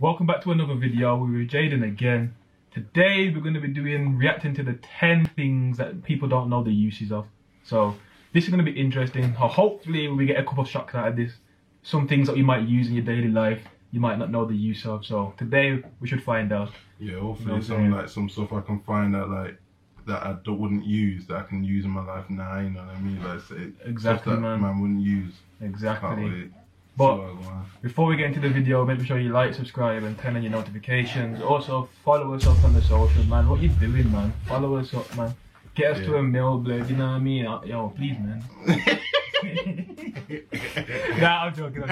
Welcome back to another video with Jaden again. Today we're going to be reacting to the 10 things that people don't know the uses of. So this is going to be interesting. Hopefully we get a couple of shocks out of this. Some things that you might use in your daily life, you might not know the use of. So today we should find out. Yeah, hopefully some stuff I can find out that I wouldn't use, that I can use in my life now, you know what I mean? Like Exactly, stuff that man wouldn't use. Exactly. But before we get into the video, make sure you like, subscribe and turn on your notifications. Also follow us up on the socials, man. What you doing, man? Follow us up, man. Get us to a mil, blood, you know what I mean? Yo, please, man. Nah, I'm joking.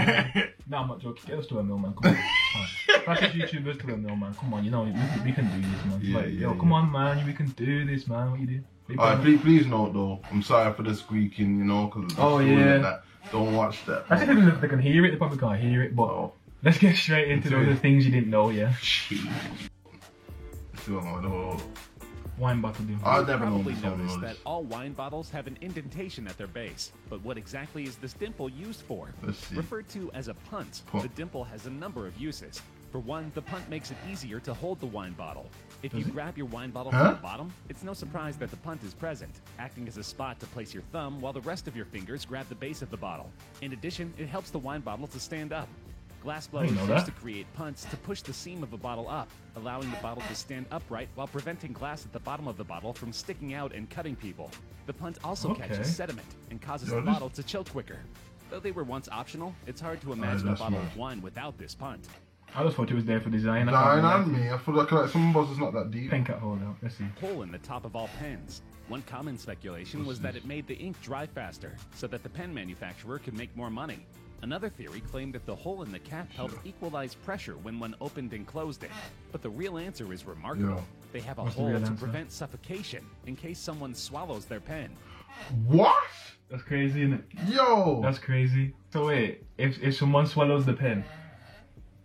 Nah, I'm not joking. Get us to a mil, man. Come on. Practice YouTubers to a mil, man. Come on, you know, we can do this, man. Yeah, like, yo, come on, man. We can do this, man. What you do? Alright, please note though, I'm sorry for the squeaking, you know, because don't watch that. I think if they can hear it, they probably can't hear it, but let's get straight into the things you didn't know, yeah? Wine bottle doing. I've never noticed that all wine bottles have an indentation at their base. But what exactly is this dimple used for? Referred to as a punt, the dimple has a number of uses. For one, the punt makes it easier to hold the wine bottle. If you grab your wine bottle from the bottom, it's no surprise that the punt is present, acting as a spot to place your thumb while the rest of your fingers grab the base of the bottle. In addition, it helps the wine bottle to stand up. Glass blowers used to create punts to push the seam of a bottle up, allowing the bottle to stand upright while preventing glass at the bottom of the bottle from sticking out and cutting people. The punt also catches sediment and causes the bottle to chill quicker. Though they were once optional, it's hard to imagine a bottle of wine without this punt. I just thought it was there for design. I feel like some of us is not that deep. Pen cap holder, let's see. Hole in the top of all pens. One common speculation was that it made the ink dry faster, so that the pen manufacturer could make more money. Another theory claimed that the hole in the cap helped equalize pressure when one opened and closed it. But the real answer is remarkable. They have a hole to prevent suffocation in case someone swallows their pen. What? That's crazy, isn't it? Yo! That's crazy. So wait, if someone swallows the pen,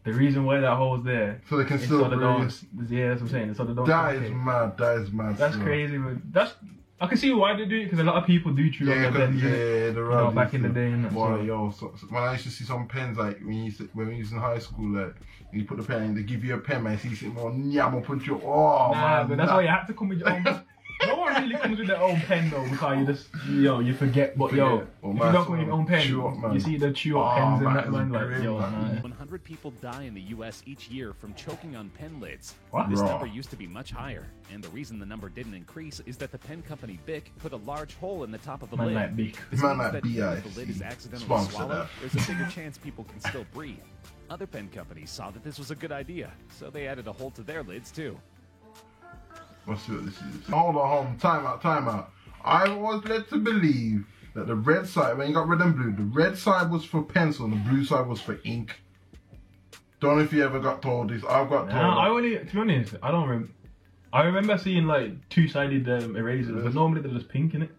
the reason why that hole's there, so they can still breathe. Yeah, that's what I'm saying. So they don't. That is mad. That is mad. That's crazy, but I can see why they do it, because a lot of people do chew on their pens. Yeah, back in the day. When I used to see some pens, like when we was in high school, like when you put the pen in, they give you a pen, man. So you say, "Well, yeah, I'm gonna put you." But that's why you have to come with your own. No one really comes with their own pen though, because you just you forget. But if you don't come with your own pen, you see the chew up pens and that, man. Like 100 people die in the U.S. each year from choking on pen lids. This number used to be much higher, and the reason the number didn't increase is that the pen company Bic put a large hole in the top of the lid. This means that even if the lid is accidentally swallowed, there's a bigger chance people can still breathe. Other pen companies saw that this was a good idea, so they added a hole to their lids too. Let's see what this is. Hold on, time out. I was led to believe that the red side, when you got red and blue, the red side was for pencil and the blue side was for ink. Don't know if you ever got told this. I've got told. To be honest, I don't remember. I remember seeing like two-sided erasers, but normally they're just pink in it,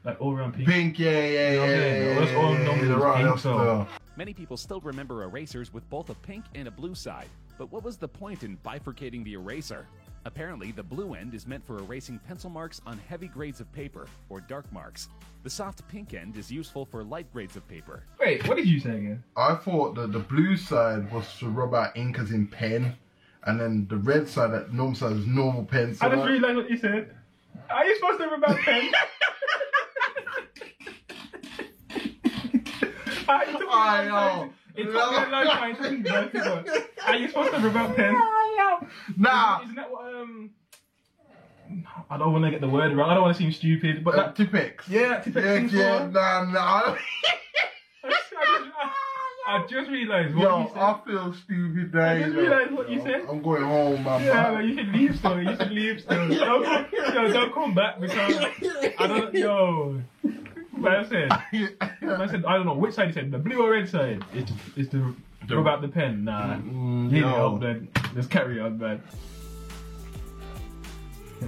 like all around pink. Pink, yeah. That's all normally pink. So many people still remember erasers with both a pink and a blue side. But what was the point in bifurcating the eraser? Apparently, the blue end is meant for erasing pencil marks on heavy grades of paper, or dark marks. The soft pink end is useful for light grades of paper. Wait, what did you say again? I thought that the blue side was to rub out ink as in pen, and then the red side, that normal side, is normal pen. So I just realized what you said. Are you supposed to rub out pen? Are you supposed to rub out pen? Nah. Isn't that what I don't want to get the word wrong. I don't want to seem stupid, but that Tipex. Yeah, Tipex. Nah. I just realised what you said. I feel stupid now. I just realised what you said. I'm going home, man. Yeah, man, you should leave still. Don't come back, because I don't. I said, I don't know which side you said, the blue or red side. It's the rub out the pen. Nah, then let's carry on, man.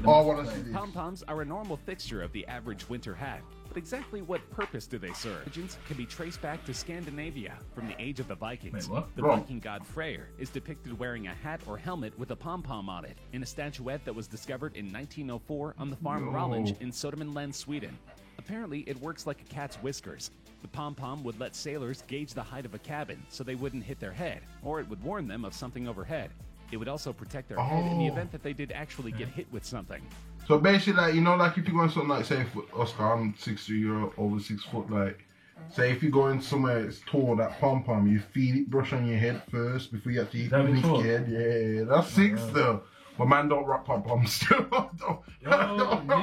Pom-poms are a normal fixture of the average winter hat, but exactly what purpose do they serve? Origins can be traced back to Scandinavia from the age of the Vikings. The Viking god Freyr is depicted wearing a hat or helmet with a pom-pom on it in a statuette that was discovered in 1904 on the farm Rallinge in Södermanland, Sweden. Apparently, it works like a cat's whiskers. The pom-pom would let sailors gauge the height of a cabin so they wouldn't hit their head, or it would warn them of something overhead. It would also protect their head in the event that they did actually get hit with something. So basically, like, you know, like if you go in something like, say, Oscar, I'm 6'3", you're over 6 foot, like, say if you go in somewhere it's tall, that pom-pom, you feel it brush on your head first before you actually lift your head. Yeah, that's 6 though. But man, don't rock pom-poms still.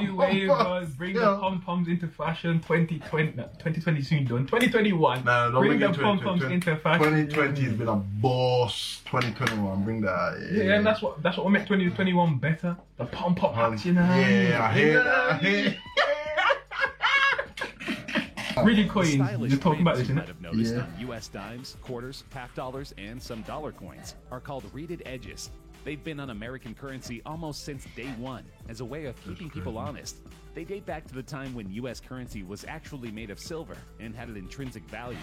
New wave, bring the pom-poms into fashion. 2020 soon done. 2021. No, don't bring the pom-poms into fashion. 2020 has been a boss. 2021, bring that. Yeah, and that's what will make 2021 better. The pom-pom hats, you know. Yeah, I hear that. Really coins. You're talking about this, you innit? might have noticed on U.S. dimes, quarters, pack dollars, and some dollar coins are called reeded edges. They've been on American currency almost since day one as a way of keeping people honest. They date back to the time when U.S. currency was actually made of silver and had an intrinsic value.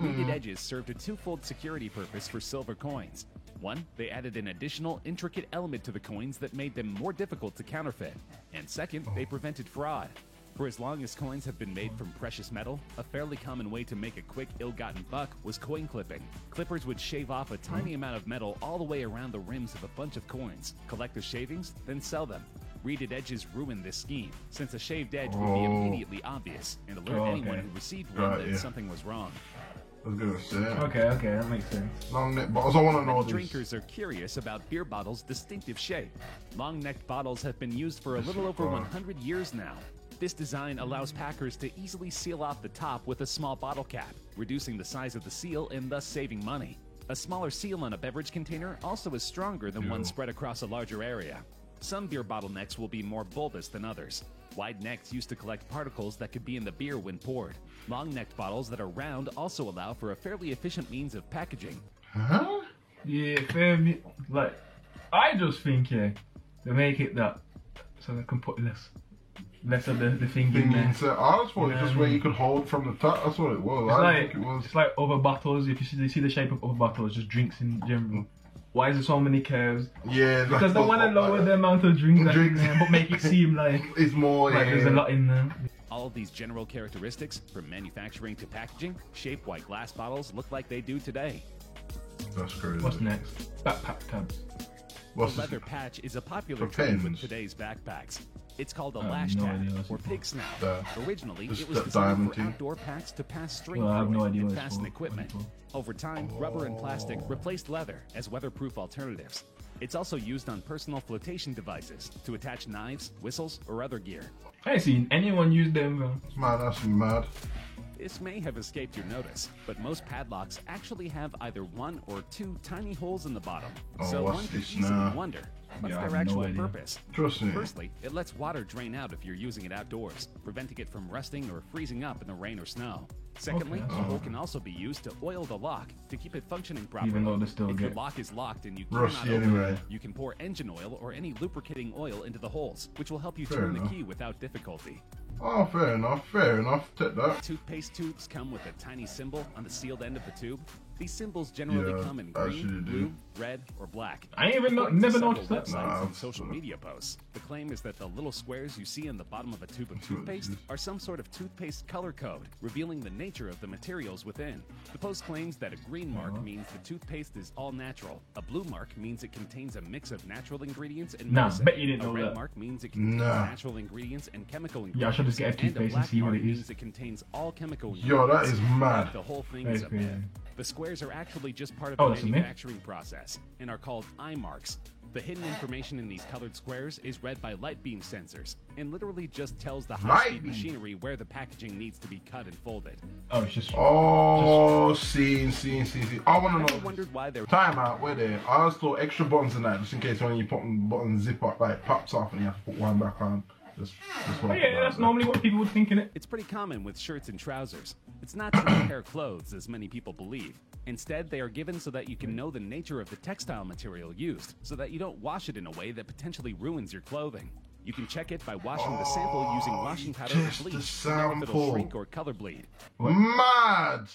Reeded edges served a twofold security purpose for silver coins. One, they added an additional intricate element to the coins that made them more difficult to counterfeit. And second, they prevented fraud. For as long as coins have been made from precious metal, a fairly common way to make a quick, ill-gotten buck was coin clipping. Clippers would shave off a tiny amount of metal all the way around the rims of a bunch of coins, collect the shavings, then sell them. Reeded edges ruined this scheme, since a shaved edge would be immediately obvious and alert anyone who received one that something was wrong. I was gonna say. Okay, that makes sense. Long neck bottles. I want to know this. Drinkers are curious about beer bottles' distinctive shape. Long-necked bottles have been used for a little over 100 years now. This design allows packers to easily seal off the top with a small bottle cap, reducing the size of the seal and thus saving money. A smaller seal on a beverage container also is stronger than one spread across a larger area. Some beer bottle necks will be more bulbous than others. Wide necks used to collect particles that could be in the beer when poured. Long-necked bottles that are round also allow for a fairly efficient means of packaging. Huh? Yeah, fair. Like, I just think, they make it that so they can put less of the thing in there. So I just thought it's just where you could hold from the top. That's what it was. It's like other bottles. If you see the shape of other bottles, just drinks in general. Why is there so many curves? Yeah, because they want to lower the amount of drinks that's in there, but make it seem like it's more. Like there's a lot in there. All of these general characteristics, from manufacturing to packaging, shape why glass bottles look like they do today. That's crazy. What's next? Backpack tabs. The leather patch is a popular trend with today's backpacks. It's called a lash tab or pig snout. Originally, it was designed for outdoor packs to pass string and fasten equipment. Over time, rubber and plastic replaced leather as weatherproof alternatives. It's also used on personal flotation devices to attach knives, whistles, or other gear. I ain't seen anyone use them though. Man, that's mad. This may have escaped your notice, but most padlocks actually have either 1 or 2 tiny holes in the bottom. So one could easily wonder, what's their actual purpose? Trust me. Firstly, it lets water drain out if you're using it outdoors, preventing it from rusting or freezing up in the rain or snow. Secondly, the hole can also be used to oil the lock to keep it functioning properly. Even though they still if your lock is locked and you cannot open it, you can pour engine oil or any lubricating oil into the holes, which will help you turn the key without difficulty. Oh, fair enough. Take that. Toothpaste tubes come with a tiny symbol on the sealed end of the tube. These symbols generally come in green, blue, red, or black. I ain't never noticed that. Websites and social media posts. The claim is that the little squares you see in the bottom of a tube of toothpaste are some sort of toothpaste color code, revealing the nature of the materials within. The post claims that a green mark means the toothpaste is all natural. A blue mark means it contains a mix of natural ingredients and medicine. Bet you didn't know a red that. mark means it contains natural ingredients and chemical ingredients. Yeah, I should just get a toothpaste and see what it is. Means it contains all chemical ingredients. Yo, that is mad. The whole thing is a myth. The squares are actually just part of the manufacturing process and are called eye marks. The hidden information in these colored squares is read by light beam sensors and literally just tells the high-speed machinery where the packaging needs to be cut and folded. Oh, it's just... See. I want to know. Wondered why they're... Time out, wait there. I just thought extra buttons in that just in case when you put the button zip up, like pops off and you have to put one back on. That's normally what people would think, innit? It's pretty common with shirts and trousers. It's not to repair clothes, as many people believe. Instead, they are given so that you can know the nature of the textile material used, so that you don't wash it in a way that potentially ruins your clothing. You can check it by washing the sample using washing powder or bleach to know if it'll shrink or color bleed. Mad!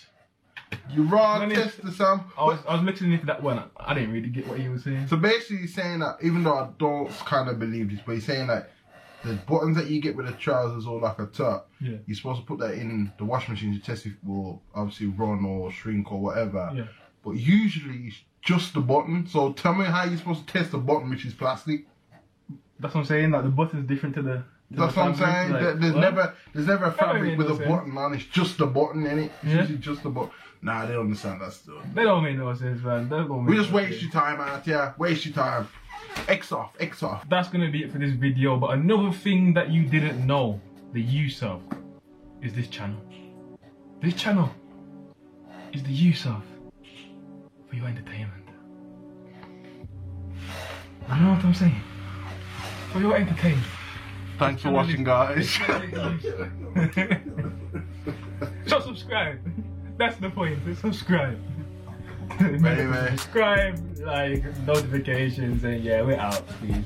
You raw test the sample. I was listening into that one. I didn't really get what he was saying. So basically he's saying that, even though I don't kind of believe this, but he's saying that the buttons that you get with the trousers or like a top, Yeah. you're supposed to put that in the washing machine to test if it will obviously run or shrink or whatever. Yeah. But usually it's just the button. So tell me how you're supposed to test the button, which is plastic. That's what I'm saying. Like the button's different to the. That's what I'm saying. Like, there's never a fabric with a sense. button on. It's just the button in it. It's Yeah. usually just the button. Nah, they don't understand that still. They don't make no sense, man. They don't We make just no waste sense. your time out, yeah. Waste your time. X off, X off. That's gonna be it for this video. But another thing that you didn't know the use of is this channel. This channel is the use of for your entertainment. You know what I'm saying? For your entertainment. Thanks for watching, guys. So subscribe. That's the point. Subscribe. Baby. Subscribe, like notifications, and yeah, we're out, please.